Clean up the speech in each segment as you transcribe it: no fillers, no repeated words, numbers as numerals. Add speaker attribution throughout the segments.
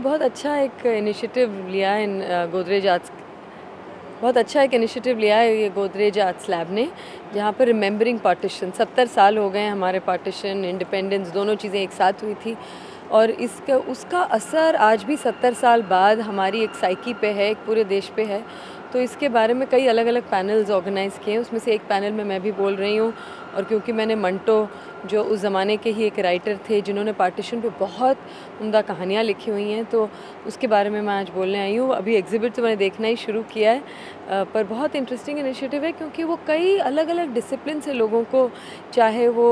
Speaker 1: बहुत अच्छा एक इनिशिएटिव लिया है गोदरेज आर्ट्स, बहुत अच्छा एक इनिशिएटिव लिया है ये गोदरेज आर्ट्स लैब ने, जहाँ पर रिमेंबरिंग पार्टीशन 70 साल हो गए हमारे, पार्टीशन इंडिपेंडेंस दोनों चीज़ें एक साथ हुई थी और इसका उसका असर आज भी 70 साल बाद हमारी एक साइकी पे है, एक पूरे देश पे है। तो इसके बारे में कई अलग अलग पैनल्स ऑर्गेनाइज़ किए हैं, उसमें से एक पैनल में मैं भी बोल रही हूँ। और क्योंकि मैंने मंटो, जो उस ज़माने के ही एक राइटर थे जिन्होंने पार्टीशन पे बहुत उम्दा कहानियाँ लिखी हुई हैं, तो उसके बारे में मैं आज बोलने आई हूँ। अभी एग्ज़िबिट तो मैंने देखना ही शुरू किया है, पर बहुत इंटरेस्टिंग इनिशिएटिव है क्योंकि वो कई अलग अलग डिसिप्लिन से लोगों को, चाहे वो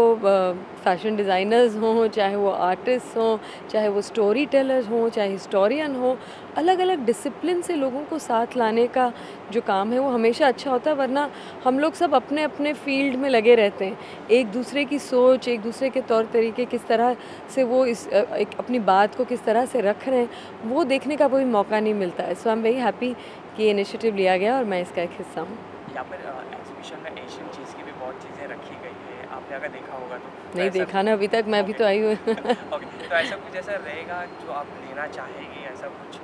Speaker 1: फैशन डिज़ाइनर्स हों, चाहे वो आर्टिस्ट हों, चाहे वो स्टोरी टेलर्स हों, चाहे हिस्टोरियन हो, अलग अलग डिसिप्लिन से लोगों को साथ लाने का जो काम है वो हमेशा अच्छा होता है। वरना हम लोग सब अपने अपने फील्ड में लगे रहते हैं, एक दूसरे की सोच, एक दूसरे के तौर तरीके किस तरह से वो एक अपनी बात को किस तरह से रख रहे हैं, वो देखने का कोई मौका नहीं मिलता है। So I am very happy कि इनिशिएटिव लिया गया और मैं इसका एक हिस्सा हूँ।
Speaker 2: यहाँ पर एग्जीबिशन में एशियन चीज़ की भी बहुत चीज़ें रखी गई है, आपने अगर देखा होगा तो
Speaker 1: नहीं देखा ना अभी तक, मैं अभी तो आई हूँ।
Speaker 2: ओके, तो ऐसा कुछ ऐसा रहेगा जो आप लेना चाहेंगे, ऐसा कुछ?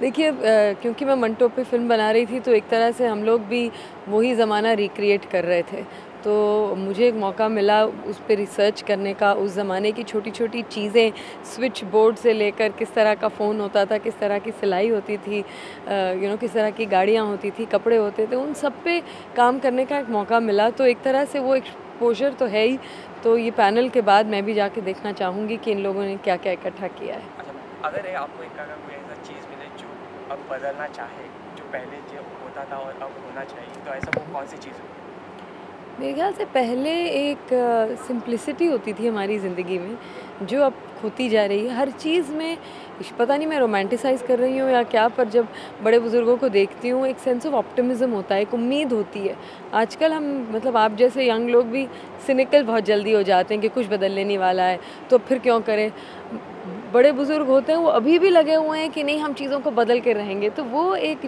Speaker 1: देखिए, क्योंकि मैं मंटो पे फिल्म बना रही थी तो एक तरह से हम लोग भी वही ज़माना रिक्रिएट कर रहे थे, तो मुझे एक मौका मिला उस पे रिसर्च करने का, उस ज़माने की छोटी छोटी चीज़ें, स्विच बोर्ड से लेकर किस तरह का फ़ोन होता था, किस तरह की सिलाई होती थी, किस तरह की गाड़ियाँ होती थी, कपड़े होते थे, उन सब पे काम करने का एक मौका मिला। तो एक तरह से वो एक्सपोजर तो है ही। तो ये पैनल के बाद मैं भी जाके देखना चाहूँगी कि इन लोगों ने क्या क्या इकट्ठा किया है।
Speaker 2: अच्छा, अगर आपको अगर कोई ऐसा चीज़ मिले जो अब बदलना चाहे, जो पहले जो होता था और अब होना चाहिए, तो ऐसा वो कौन सी चीज़ होगी?
Speaker 1: मेरे ख्याल से पहले एक सिंप्लिसिटी होती थी हमारी ज़िंदगी में, जो अब खोती जा रही है हर चीज़ में। पता नहीं मैं रोमांटिसाइज़ कर रही हूँ या क्या, पर जब बड़े बुज़ुर्गों को देखती हूँ एक सेंस ऑफ ऑप्टिमिज़्म होता है, एक उम्मीद होती है। आजकल हम, मतलब आप जैसे यंग लोग भी सिनिकल बहुत जल्दी हो जाते हैं कि कुछ बदलने नहीं वाला है तो फिर क्यों करें। बड़े बुज़ुर्ग होते हैं वो अभी भी लगे हुए हैं कि नहीं हम चीज़ों को बदल के रहेंगे। तो वो एक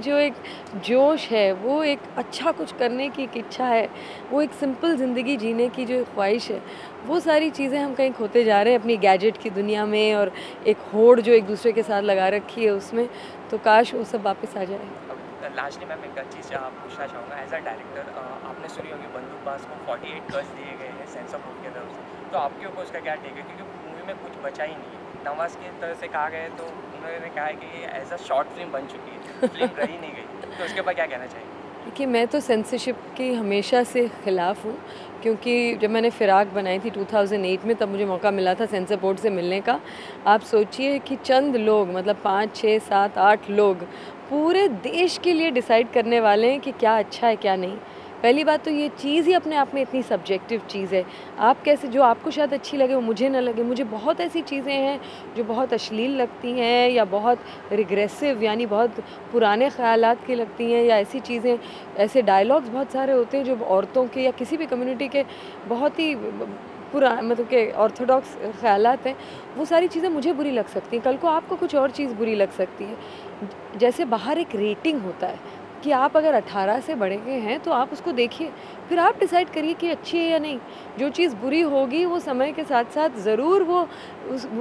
Speaker 1: जोश है, वो एक अच्छा कुछ करने की एक इच्छा है, वो एक सिंपल ज़िंदगी जीने की जो ख्वाहिश है, वो सारी चीज़ें हम कहीं खोते जा रहे हैं अपनी गैजेट की दुनिया में और एक होड़ जो एक दूसरे के साथ लगा रखी है उसमें। तो काश वो सब वापस आ जाए।
Speaker 2: लास्टली मैम एक चीज़ पूछना चाहूँगा, एज अ डायरेक्टर आपने सुनी होगी बंदूकबाज को 48 प्लस दिए गए हैं सेंसर बोर्ड की तरफ से, तो आपके ऊपर उसका क्या टेक है? क्योंकि मूवी में कुछ बचा ही नहीं है। नवाज़ की तरफ से कहा गया है तो उन्होंने कहा है कि ये एज अ शॉर्ट फिल्म बन चुकी है, फिल्म रही नहीं गई, तो उसके ऊपर क्या कहना चाहिए?
Speaker 1: देखिए, मैं तो सेंसरशिप की हमेशा से ख़िलाफ़ हूँ, क्योंकि जब मैंने फ़िराक बनाई थी 2008 में, तब मुझे मौका मिला था सेंसर बोर्ड से मिलने का। आप सोचिए कि चंद लोग, मतलब 5, 6, 7, 8 लोग पूरे देश के लिए डिसाइड करने वाले हैं कि क्या अच्छा है क्या नहीं। पहली बात तो ये चीज़ ही अपने आप में इतनी सब्जेक्टिव चीज़ है। आप कैसे, जो आपको शायद अच्छी लगे वो मुझे ना लगे। मुझे बहुत ऐसी चीज़ें हैं जो बहुत अश्लील लगती हैं या बहुत रिग्रेसिव, यानी बहुत पुराने ख़यालात की लगती हैं, या ऐसी चीज़ें, ऐसे डायलॉग्स बहुत सारे होते हैं जो औरतों के या किसी भी कम्युनिटी के बहुत ही मतलब के ऑर्थोडॉक्स ख़यालात हैं, वो सारी चीज़ें मुझे बुरी लग सकती हैं। कल को आपको कुछ और चीज़ बुरी लग सकती है। जैसे बाहर एक रेटिंग होता है कि आप अगर 18 से बढ़े के हैं तो आप उसको देखिए, फिर आप डिसाइड करिए कि अच्छी है या नहीं। जो चीज़ बुरी होगी वो समय के साथ साथ ज़रूर वो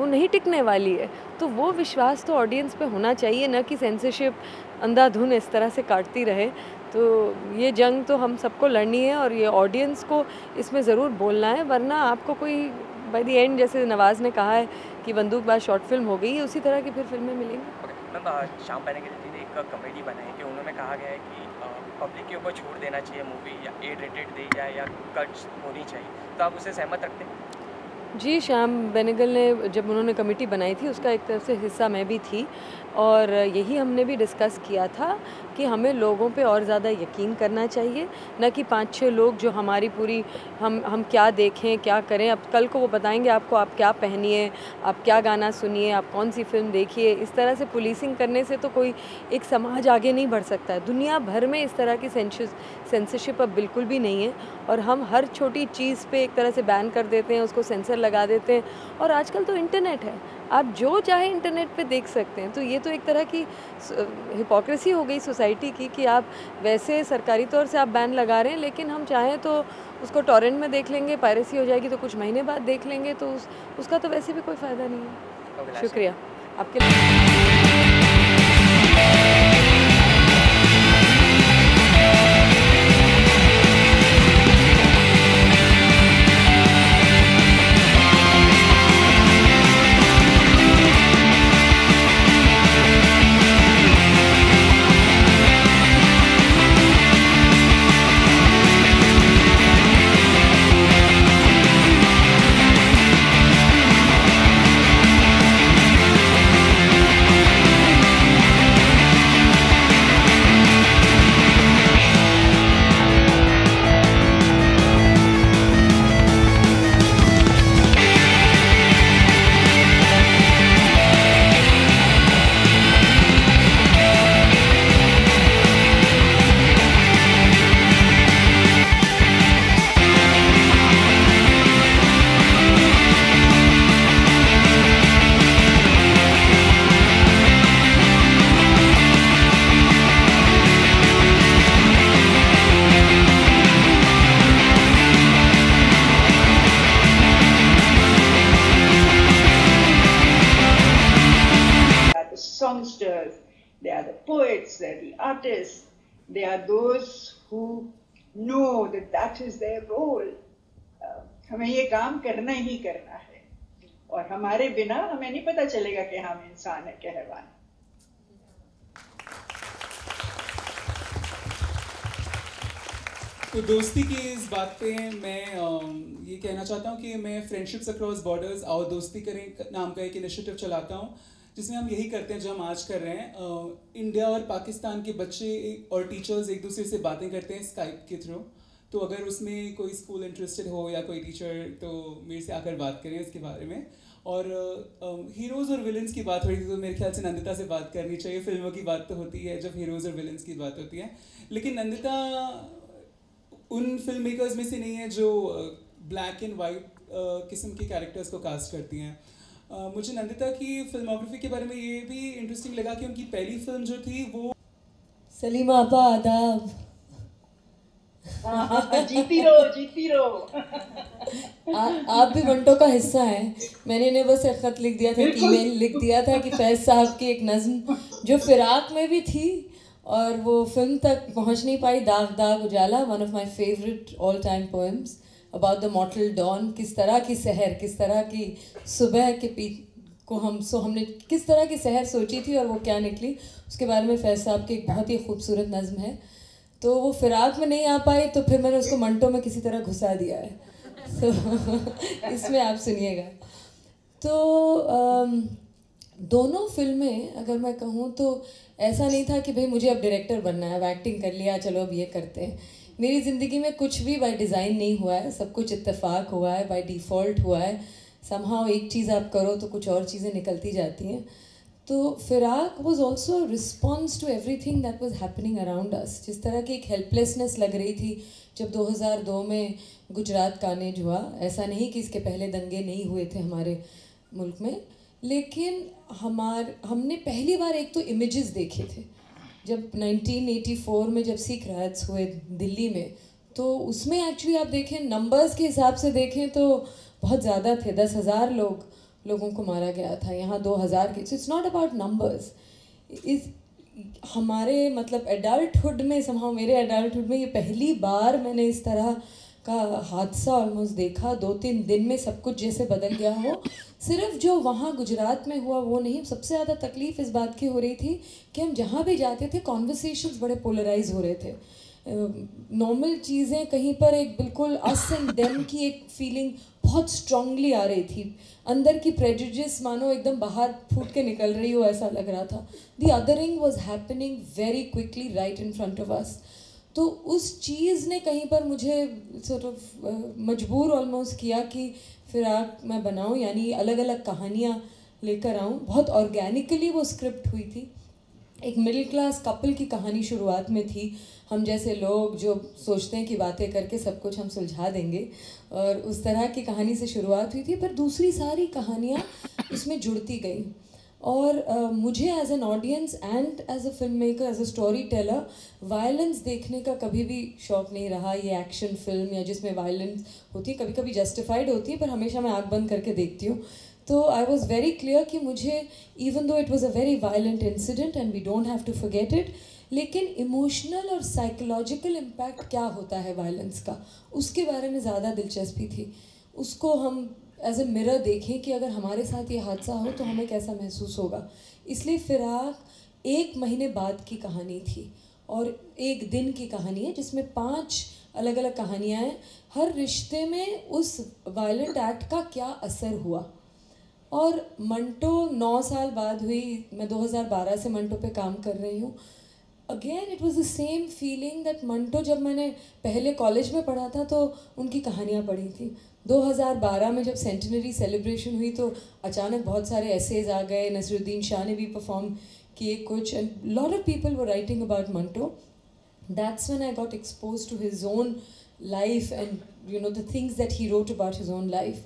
Speaker 1: नहीं टिकने वाली है। तो वो विश्वास तो ऑडियंस पे होना चाहिए, ना कि सेंसरशिप अंधाधुन इस तरह से काटती रहे। तो ये जंग तो हम सबको लड़नी है और ये ऑडियंस को इसमें ज़रूर बोलना है, वरना आपको कोई बाय द एंड, जैसे नवाज़ ने कहा है कि बंदूकबाज शॉर्ट फिल्म हो गई है, उसी तरह की फिर फिल्में मिलेंगी।
Speaker 2: मैम, श्याम बेनेगल जी ने एक कॉमेडी बनाई कि उन्होंने कहा गया है कि पब्लिक के ऊपर छोड़ देना चाहिए मूवी, या ए रेटेड दी जाए या कट्स होनी चाहिए, तो आप उससे सहमत रखते हैं?
Speaker 1: जी, श्याम बेनेगल ने जब उन्होंने कमेटी बनाई थी उसका एक तरफ से हिस्सा मैं भी थी, और यही हमने भी डिस्कस किया था कि हमें लोगों पे और ज़्यादा यकीन करना चाहिए, न कि 5-6 लोग जो हमारी पूरी, हम क्या देखें क्या करें, अब कल को वो बताएंगे आपको आप क्या पहनिए, आप क्या गाना सुनिए, आप कौन सी फिल्म देखिए। इस तरह से पुलिसिंग करने से तो कोई एक समाज आगे नहीं बढ़ सकता है। दुनिया भर में इस तरह की सेंसरशिप अब बिल्कुल भी नहीं है, और हम हर छोटी चीज़ पे एक तरह से बैन कर देते हैं, उसको सेंसर लगा देते हैं। और आजकल तो इंटरनेट है, आप जो चाहे इंटरनेट पे देख सकते हैं। तो ये तो एक तरह की हिपोक्रेसी हो गई सोसाइटी की कि आप वैसे सरकारी तौर से आप बैन लगा रहे हैं, लेकिन हम चाहें तो उसको टॉरेंट में देख लेंगे, पायरेसी हो जाएगी तो कुछ महीने बाद देख लेंगे, तो उसका तो वैसे भी कोई फ़ायदा नहीं है। शुक्रिया। आपके
Speaker 3: songsters, they are the poets, they are the artists, they are those who know that that is their role. हमें ये काम करना ही करना है और हमारे बिना हमें नहीं पता चलेगा कि हम इंसान है कि हैवान।
Speaker 4: तो दोस्ती की इस बात पे मैं ये कहना चाहता हूँ कि मैं फ्रेंडशिप्स अक्रॉस बॉर्डर्स और दोस्ती करें नाम का एक इनिशिएटिव चलाता हूँ, जिसमें हम यही करते हैं जो हम आज कर रहे हैं। इंडिया और पाकिस्तान के बच्चे और टीचर्स एक दूसरे से बातें करते हैं स्काइप के थ्रू। तो अगर उसमें कोई स्कूल इंटरेस्टेड हो या कोई टीचर, तो मेरे से आकर बात करें इसके बारे में। और हीरोज़ और विलन्स की बात हो रही थी, तो मेरे ख्याल से नंदिता से बात करनी चाहिए। फिल्मों की बात तो होती है जब हीरोज़ और विलन्स की बात होती है, लेकिन नंदिता उन फिल्म मेकर्स में से नहीं है जो ब्लैक एंड वाइट किस्म के कैरेक्टर्स को कास्ट करती हैं। मुझे नंदिता की फिल्मोग्राफी के बारे में ये भी इंटरेस्टिंग लगा कि उनकी पहली फिल्म जो थी वो
Speaker 1: सलीमा आपा आदाब।
Speaker 3: जीती रहो जीती रहो।
Speaker 1: आप भी मंटो का हिस्सा हैं। मैंने इन्हें बस एक ख़त लिख दिया था, ईमेल लिख दिया था कि फैज़ साहब की एक नज़्म जो फिराक में भी थी और वो फिल्म तक पहुंच नहीं पाई, दाग दाग उजाला, one of my favourite all time poems about the mortal dawn. किस तरह की सहर, किस तरह की सुबह के को हमने किस तरह की सहर सोची थी और वो क्या निकली, उसके बारे में फैज़ साहब की एक बहुत ही खूबसूरत नज़्म है। तो वो फिराक में नहीं आ पाई, तो फिर मैंने उसको मंटो में किसी तरह घुसा दिया है। तो इसमें आप सुनिएगा। तो दोनों फिल्में अगर मैं कहूँ तो ऐसा नहीं था कि भाई मुझे अब डायरेक्टर बनना है, अब एक्टिंग कर लिया चलो अब ये करते हैं। मेरी ज़िंदगी में कुछ भी बाय डिज़ाइन नहीं हुआ है, सब कुछ इत्तेफाक हुआ है, बाय डिफ़ॉल्ट हुआ है। समहाउ एक चीज़ आप करो तो कुछ और चीज़ें निकलती जाती हैं। तो Firaq was also response to everything that was happening around us. जिस तरह की एक हेल्पलेसनेस लग रही थी जब 2002 में गुजरात कार्नेज हुआ। ऐसा नहीं कि इसके पहले दंगे नहीं हुए थे हमारे मुल्क में, लेकिन हमने पहली बार एक तो इमेजेस देखे थे जब 1984 में जब सिख राइट्स हुए दिल्ली में। तो उसमें एक्चुअली आप देखें, नंबर्स के हिसाब से देखें तो बहुत ज़्यादा थे, 10,000 लोगों को मारा गया था, यहाँ 2,000 के। So it's not about numbers. इस हमारे मतलब एडल्टहुड में, समहाउ मेरे एडल्टहुड में ये पहली बार मैंने इस तरह का हादसा ऑलमोस्ट देखा। 2-3 दिन में सब कुछ जैसे बदल गया हो। सिर्फ जो वहाँ गुजरात में हुआ वो नहीं, सबसे ज़्यादा तकलीफ़ इस बात की हो रही थी कि हम जहाँ भी जाते थे कॉन्वर्सेशंस बड़े पोलराइज हो रहे थे। नॉर्मल चीज़ें कहीं पर एक बिल्कुल अस एंड देम की एक फीलिंग बहुत स्ट्रांगली आ रही थी। अंदर की प्रेजुडिस मानो एकदम बाहर फूट के निकल रही हो, ऐसा लग रहा था। The adhering was happening very quickly right in front of us. तो उस चीज़ ने कहीं पर मुझे सॉर्ट ऑफ मजबूर ऑलमोस्ट किया कि फिराक मैं बनाऊं, यानी अलग अलग कहानियाँ लेकर आऊँ। बहुत ऑर्गेनिकली वो स्क्रिप्ट हुई थी। एक मिडिल क्लास कपल की कहानी शुरुआत में थी। हम जैसे लोग जो सोचते हैं कि बातें करके सब कुछ हम सुलझा देंगे, और उस तरह की कहानी से शुरुआत हुई थी। पर दूसरी सारी कहानियाँ उसमें जुड़ती गई। और मुझे as an audience and as a filmmaker, as a storyteller, violence देखने का कभी भी शौक़ नहीं रहा। ये एक्शन फिल्म या जिसमें वायलेंस होती है, कभी कभी जस्टिफाइड होती है, पर हमेशा मैं आँख बंद करके देखती हूँ। तो आई वॉज वेरी क्लियर कि मुझे, even though it was a very violent incident and we don't have to forget it, लेकिन इमोशनल और साइकोलॉजिकल इम्पैक्ट क्या होता है वायलेंस का, उसके बारे में ज़्यादा दिलचस्पी थी। उसको हम एज ए मिरर देखें कि अगर हमारे साथ ये हादसा हो तो हमें कैसा महसूस होगा। इसलिए फिराक 1 महीने बाद की कहानी थी और 1 दिन की कहानी है, जिसमें 5 अलग अलग कहानियाँ हैं। हर रिश्ते में उस वायलेंट एक्ट का क्या असर हुआ। और मंटो 9 साल बाद हुई, मैं 2012 से मंटो पे काम कर रही हूँ। Again it was the same feeling that Manto, जब मैंने पहले कॉलेज में पढ़ा था तो उनकी कहानियाँ पढ़ी थी। 2012 में जब सेंटिनरी सेलिब्रेशन हुई तो अचानक बहुत सारे एसेज आ गए, नसरुद्दीन शाह ने भी परफॉर्म किए कुछ, and lot of people were writing about Manto. That's when I got exposed to his own life and you know the things that he wrote about his own life.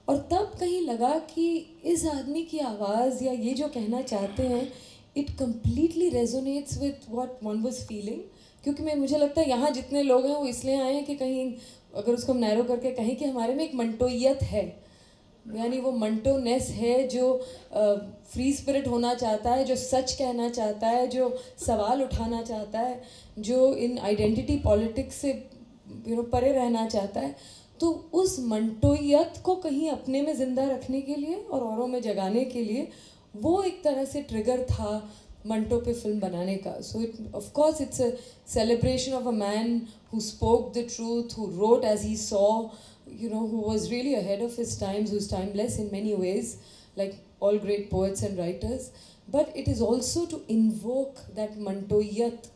Speaker 1: और तब कहीं लगा कि इस आदमी की आवाज़ या ये जो कहना चाहते हैं, it completely resonates with what one was feeling. क्योंकि मुझे लगता है यहाँ जितने लोग हैं वो इसलिए आए हैं कि कहीं अगर उसको हम नैरो करके कहें कि हमारे में एक मंटोइयत है, यानी वो मंटोनेस है जो फ्री स्पिरिट होना चाहता है, जो सच कहना चाहता है, जो सवाल उठाना चाहता है, जो इन आइडेंटिटी पॉलिटिक्स से परे रहना चाहता है. तो उस मंटोइयत को कहीं अपने में ज़िंदा रखने के लिए और औरों में जगाने के लिए वो एक तरह से ट्रिगर था मंटो पे फिल्म बनाने का. So it of course it's a celebration of a man who spoke the truth, who wrote as he saw, you know, who was really ahead of his times, who's timeless in many ways, like all great poets and writers. But it is also to invoke that mantoiyat.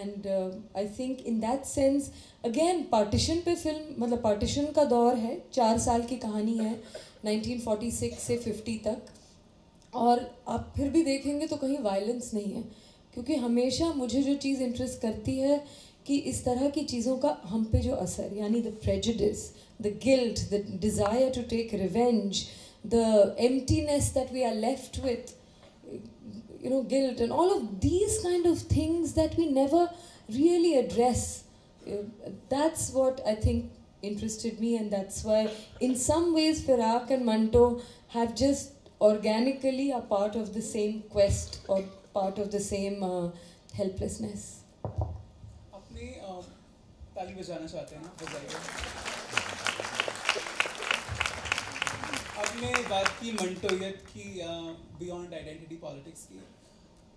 Speaker 1: And I think in that sense, again, partition पे film, मतलब partition का दौर है, 4 साल की कहानी है, 1946 से 50 तक. और आप फिर भी देखेंगे तो कहीं वायलेंस नहीं है, क्योंकि हमेशा मुझे जो चीज़ इंटरेस्ट करती है कि इस तरह की चीज़ों का हम पे जो असर, यानी the prejudice, the guilt, the desire to take revenge, the emptiness that we are left with, you know, guilt and all of these kind of things that we never really address. That's what I think interested me, and that's why in some ways Firak and Manto have just organically are part of the same quest or part of the same helplessness.
Speaker 4: अपने ताली बजाना चाहते हैं ना, बजाइए. आपने बात की मंटोयत की, बियॉन्ड आइडेंटिटी पॉलिटिक्स की.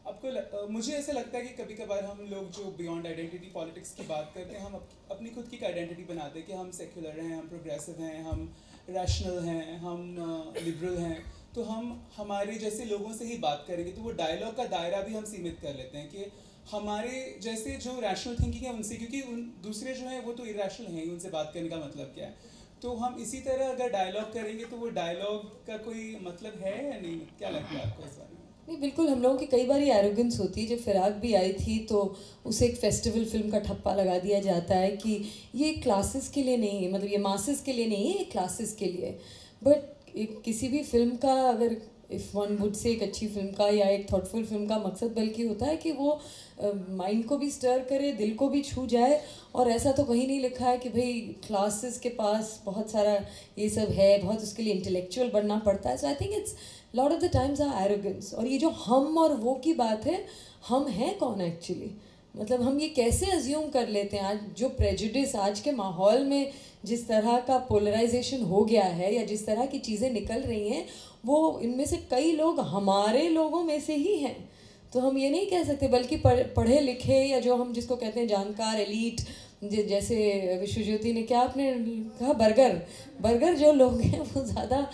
Speaker 4: आपको मुझे ऐसा लगता है कि कभी कभार हम लोग जो बियॉन्ड आइडेंटिटी पॉलिटिक्स की बात करते हैं, हम अपनी खुद की आइडेंटिटी बनाते हैं कि हम सेक्युलर हैं, हम प्रोग्रेसिव हैं, हम रैशनल हैं, हम लिबरल हैं. तो हम हमारे जैसे लोगों से ही बात करेंगे, तो वो डायलॉग का दायरा भी हम सीमित कर लेते हैं कि हमारे जैसे जो रैशनल थिंकिंग है उनसे, क्योंकि दूसरे जो हैं वो तो इरेशनल हैं, उनसे बात करने का मतलब क्या है. तो हम इसी तरह अगर डायलॉग करेंगे तो वो डायलॉग का कोई मतलब है या नहीं? क्या लगता है आपको इस बारे में?
Speaker 1: नहीं, बिल्कुल. हम लोगों की कई बार ये एरोगेंस होती है. जब फिराक भी आई थी तो उसे एक फेस्टिवल फिल्म का ठप्पा लगा दिया जाता है कि ये क्लासेस के लिए नहीं है, मतलब ये मासेस के लिए नहीं है, ये क्लासेस के लिए. बट किसी भी फिल्म का, अगर इफ़ वन वुड से, एक अच्छी फिल्म का या एक थॉटफुल फिल्म का मकसद बल्कि होता है कि वो माइंड को भी स्टर करे, दिल को भी छू जाए. और ऐसा तो कहीं नहीं लिखा है कि भाई क्लासेस के पास बहुत सारा ये सब है, बहुत उसके लिए इंटेलेक्चुअल बनना पड़ता है. So I think it's lot of the times are arrogance. और ये जो हम और वो की बात है, हम हैं कौन एक्चुअली? मतलब हम ये कैसे अज्यूम कर लेते हैं? आज जो प्रेजुडिस आज के माहौल में जिस तरह का पोलराइजेशन हो गया है या जिस तरह की चीज़ें निकल रही हैं, वो इनमें से कई लोग हमारे लोगों में से ही हैं. तो हम ये नहीं कह सकते, बल्कि पढ़े लिखे या जो हम जिसको कहते हैं जानकार, एलीट, जैसे विश्वज्योति ने क्या आपने कहा, बर्गर जो लोग हैं वो ज़्यादा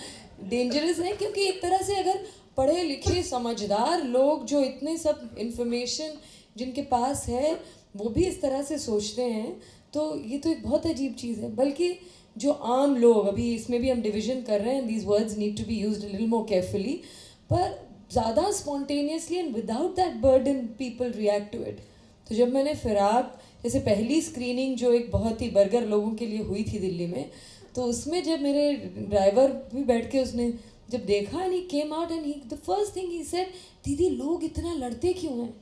Speaker 1: डेंजरस हैं. क्योंकि एक तरह से अगर पढ़े लिखे समझदार लोग जो इतने सब इंफॉर्मेशन जिनके पास है वो भी इस तरह से सोचते हैं, तो ये तो एक बहुत अजीब चीज़ है. बल्कि जो आम लोग, अभी इसमें भी हम डिवीजन कर रहे हैं, these words need to be used a little more carefully, पर ज़्यादा spontaneously and without that burden people react to it. तो जब मैंने फिराक जैसे पहली स्क्रीनिंग जो एक बहुत ही बर्गर लोगों के लिए हुई थी दिल्ली में, तो उसमें जब मेरे ड्राइवर भी बैठ के उसने जब देखा, and he came out and he the first thing he said, दीदी लोग इतना लड़ते क्यों हैं?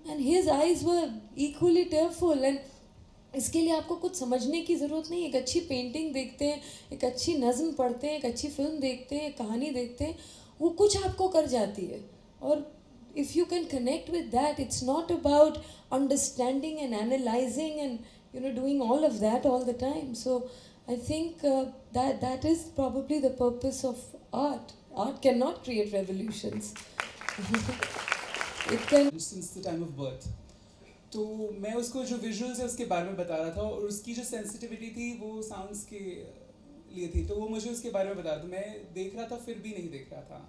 Speaker 1: And his eyes were equally tearful. एंड इसके लिए आपको कुछ समझने की ज़रूरत नहीं। एक अच्छी पेंटिंग देखते हैं, एक अच्छी नज़्म पढ़ते हैं, एक अच्छी फिल्म देखते हैं, एक कहानी देखते हैं, वो कुछ आपको कर जाती है। और if you can connect with that, it's not about understanding and analyzing and doing all of that all the time. So I think that is probably the purpose of art. Art cannot create revolutions. It can
Speaker 4: since the time of birth. तो मैं उसको जो visuals है उसके बारे में बता रहा था, और उसकी जो सेंसिटिविटी थी वो साउंड्स के लिए थी, तो वो मुझे उसके बारे में बता रहा था। मैं देख रहा था फिर भी नहीं देख रहा था,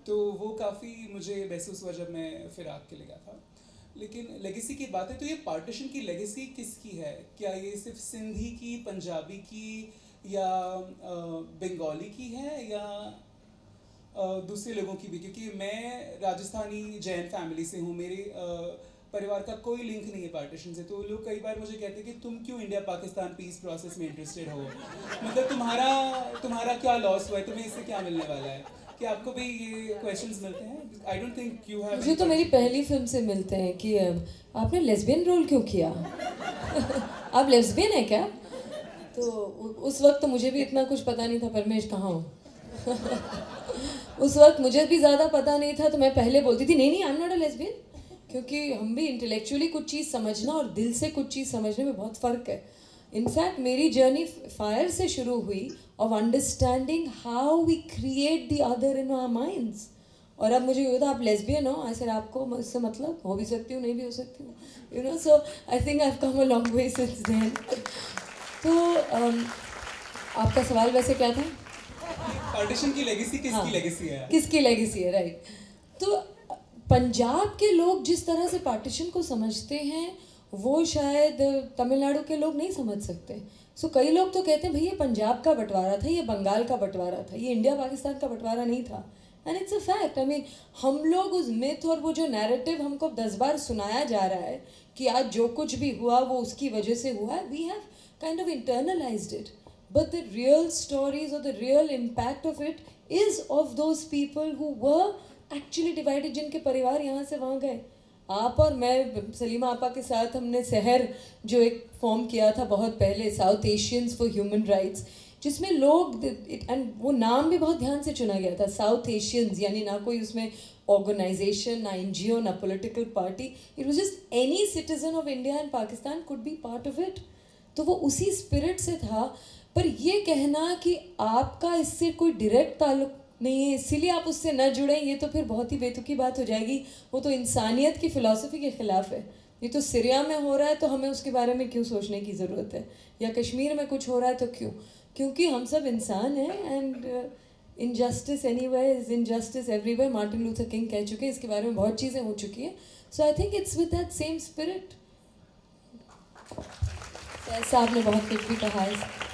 Speaker 4: तो वो काफ़ी मुझे महसूस हुआ जब मैं फिराक के लिए गया था। लेकिन लेगेसी की बात है तो ये पार्टीशन की लेगेसी किसकी है? क्या ये सिर्फ सिंधी की, पंजाबी की या बंगाली की है, या दूसरे लोगों की भी? क्योंकि मैं राजस्थानी जैन फैमिली से हूँ, मेरे परिवार का कोई लिंक नहीं है पार्टीशन से। तो लोग कई बार मुझे कहते हैं कि तुम क्यों इंडिया पाकिस्तान पीस प्रोसेस में इंटरेस्टेड हो, मतलब तुम्हारा क्या लॉस हुआ है, तुम्हें इससे क्या मिलने वाला है? क्या आपको भी ये क्वेश्चंस मिलते हैं? I don't think you have.
Speaker 1: मुझे तो मेरी पहली फिल्म से मिलते हैं कि आपने लेस्बियन रोल क्यों किया? आप लेस्बियन है क्या? तो उस वक्त तो मुझे भी इतना कुछ पता नहीं था। परमेश कहाँ हो? उस वक्त मुझे भी ज़्यादा पता नहीं था, तो मैं पहले बोलती थी नहीं I am not a lesbian, क्योंकि हम भी इंटेलेक्चुअली कुछ चीज़ समझना और दिल से कुछ चीज़ समझने में बहुत फ़र्क है। इनफैक्ट मेरी जर्नी फायर से शुरू हुई, of understanding how we create the other in our minds. और अब मुझे ये था आप लेस्बियन हो, ऐसे आपको मुझसे मतलब हो भी सकती हूँ, नहीं भी हो सकती हूँ, so I think I have come a long way since then. तो आपका सवाल वैसे क्या था?
Speaker 4: पार्टीशन की लेगेसी किसकी लेगेसी है?
Speaker 1: किसकी लेगेसी है, राइट। तो पंजाब के लोग जिस तरह से पार्टीशन को समझते हैं वो शायद तमिलनाडु के लोग नहीं समझ सकते। सो कई लोग तो कहते हैं भई ये पंजाब का बंटवारा था, ये बंगाल का बंटवारा था, ये इंडिया पाकिस्तान का बंटवारा नहीं था। And it's a fact. I mean हम लोग उस मिथ और वो जो नैरेटिव हमको 10 बार सुनाया जा रहा है कि आज जो कुछ भी हुआ वो उसकी वजह से हुआ है, we have kind of internalised it. But the real stories or the real impact of it is of those people who were actually divided, जिनके परिवार यहाँ से वहाँ गए। आप और मैं, सलीमा आपा के साथ हमने शहर जो एक फॉर्म किया था बहुत पहले, south Asians for human rights, जिसमें लोग एंड वो नाम भी बहुत ध्यान से चुना गया था, साउथ एशियंस, यानी ना कोई उसमें ऑर्गेनाइजेशन, ना NGO, ना political party, it was just any citizen of India and Pakistan could be part of it. तो वो उसी स्पिरिट से था। पर ये कहना कि आपका इससे कोई डायरेक्ट ताल्लुक नहीं है इसीलिए आप उससे न जुड़ें, ये तो फिर बहुत ही बेतुकी बात हो जाएगी। वो तो इंसानियत की फ़िलासफ़ी के ख़िलाफ़ है। ये तो सीरिया में हो रहा है तो हमें उसके बारे में क्यों सोचने की ज़रूरत है, या कश्मीर में कुछ हो रहा है तो क्यों? क्योंकि हम सब इंसान हैं and injustice anywhere is injustice everywhere. Martin Luther king कह चुके हैं, इसके बारे में बहुत चीज़ें हो चुकी हैं। So I think it's with that same spirit. ऐसा आपने बहुत कुछ भी कहा है।